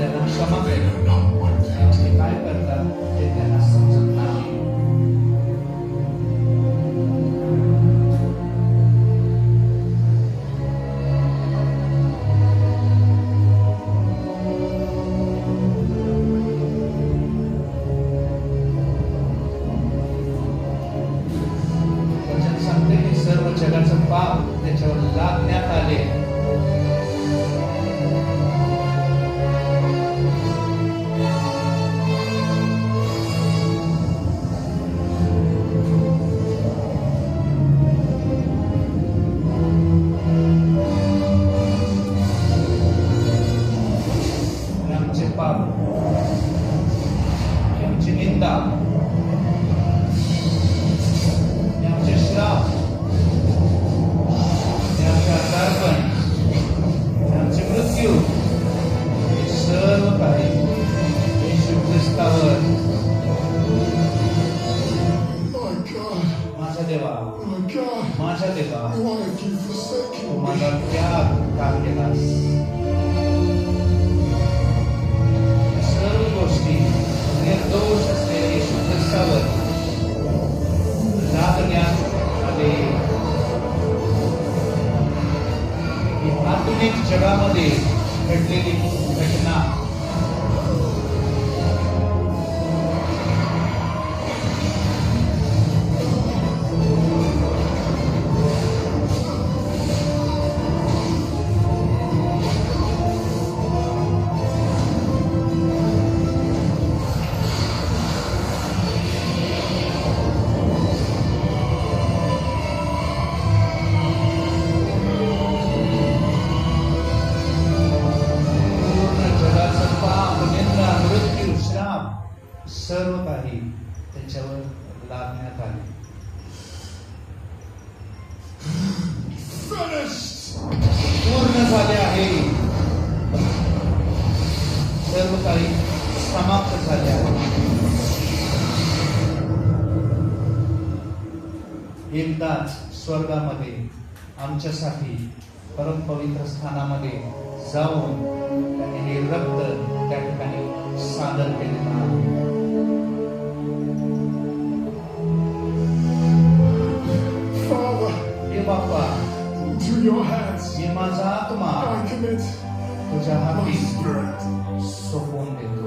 ज्यांना क्षमा करतात ते काय करतात ते त्यांना समजत नाही. वचन सांगते की सर्व जगाचं पाप त्याच्यावर लादण्यात आले. आमचे पाप, आमची निंदा, आमचे श्राप, आमचे आजारपण, आमचे मृत्यू, हे सर्व काही येशू ख्रिस्तावर. माझा देवा, माझा देवा, तू माझा त्याग का केलास? सर्व गोष्टी निर्दोष असलेल्या येशू ख्रिस्तावर लादण्यात आले. ही आधुनिक जगामध्ये घडलेली घटना सर्व काही त्याच्यावर लादण्यात आले. पूर्ण झाले आहे. सर्व काही समाप्त झाले आहे. एकदाच स्वर्गामध्ये आमच्यासाठी परम पवित्र स्थानामध्ये जाऊन त्याने हे रक्त त्या ठिकाणी सादर केलेलं आहे. बाप्पा, मी माझा आत्मा तुझ्या हाती सोपवून देतो.